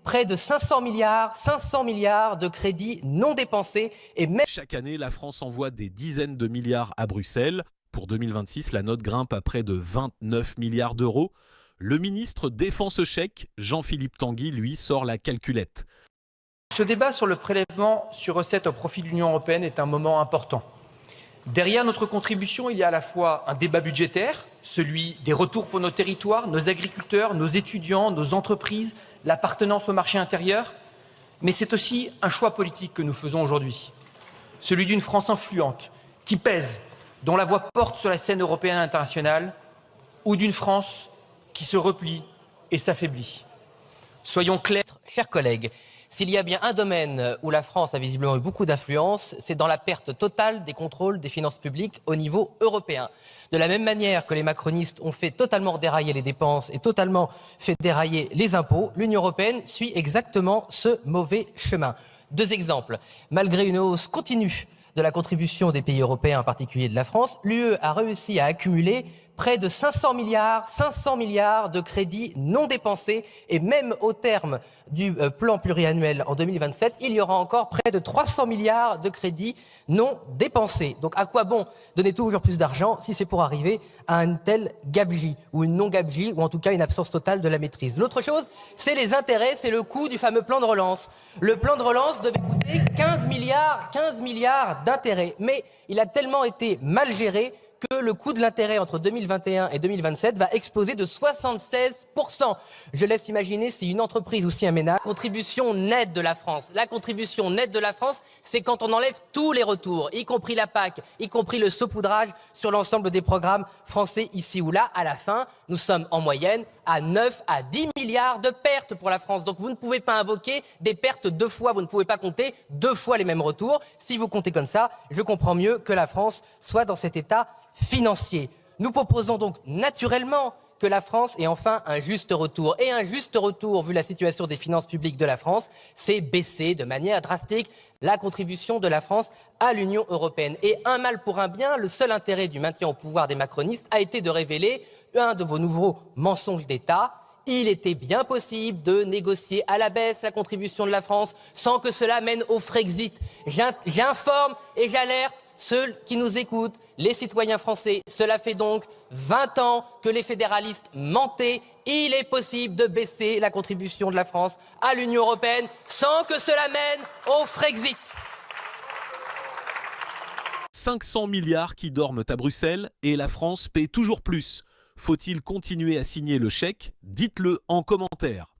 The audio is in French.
près de 500 milliards de crédits non dépensés et même... Chaque année, la France envoie des dizaines de milliards à Bruxelles. Pour 2026, la note grimpe à près de 29 milliards d'euros. Le ministre défend ce chèque. Jean-Philippe Tanguy, lui, sort la calculette. Ce débat sur le prélèvement sur recettes au profit de l'Union européenne est un moment important. Derrière notre contribution, il y a à la fois un débat budgétaire, celui des retours pour nos territoires, nos agriculteurs, nos étudiants, nos entreprises, l'appartenance au marché intérieur, mais c'est aussi un choix politique que nous faisons aujourd'hui, celui d'une France influente, qui pèse, dont la voix porte sur la scène européenne et internationale, ou d'une France qui se replie et s'affaiblit. Soyons clairs. Chers collègues, s'il y a bien un domaine où la France a visiblement eu beaucoup d'influence, c'est dans la perte totale des contrôles des finances publiques au niveau européen. De la même manière que les macronistes ont fait totalement dérailler les dépenses et totalement fait dérailler les impôts, l'Union européenne suit exactement ce mauvais chemin. Deux exemples. Malgré une hausse continue de la contribution des pays européens, en particulier de la France, l'UE a réussi à accumuler près de 500 milliards de crédits non dépensés et même au terme du plan pluriannuel en 2027, il y aura encore près de 300 milliards de crédits non dépensés. Donc à quoi bon donner toujours plus d'argent si c'est pour arriver à une telle gabegie ou une non-gabegie ou en tout cas une absence totale de la maîtrise. L'autre chose, c'est les intérêts, c'est le coût du fameux plan de relance. Le plan de relance devait coûter 15 milliards d'intérêts, mais il a tellement été mal géré que le coût de l'intérêt entre 2021 et 2027 va exploser de 76%. Je laisse imaginer si une entreprise ou si un ménage... Contribution nette de la France. La contribution nette de la France, c'est quand on enlève tous les retours, y compris la PAC, y compris le saupoudrage sur l'ensemble des programmes français ici ou là. À la fin, nous sommes en moyenne à 9 à 10 milliards de pertes pour la France. Donc vous ne pouvez pas invoquer des pertes deux fois, vous ne pouvez pas compter deux fois les mêmes retours. Si vous comptez comme ça, je comprends mieux que la France soit dans cet état financier. Nous proposons donc naturellement que la France ait enfin un juste retour. Et un juste retour, vu la situation des finances publiques de la France, c'est baisser de manière drastique la contribution de la France à l'Union européenne. Et un mal pour un bien, le seul intérêt du maintien au pouvoir des macronistes a été de révéler un de vos nouveaux mensonges d'État. Il était bien possible de négocier à la baisse la contribution de la France sans que cela mène au Frexit. J'informe et j'alerte ceux qui nous écoutent, les citoyens français. Cela fait donc 20 ans que les fédéralistes mentaient. Il est possible de baisser la contribution de la France à l'Union européenne sans que cela mène au Frexit. 500 milliards qui dorment à Bruxelles et la France paie toujours plus. Faut-il continuer à signer le chèque? Dites-le en commentaire.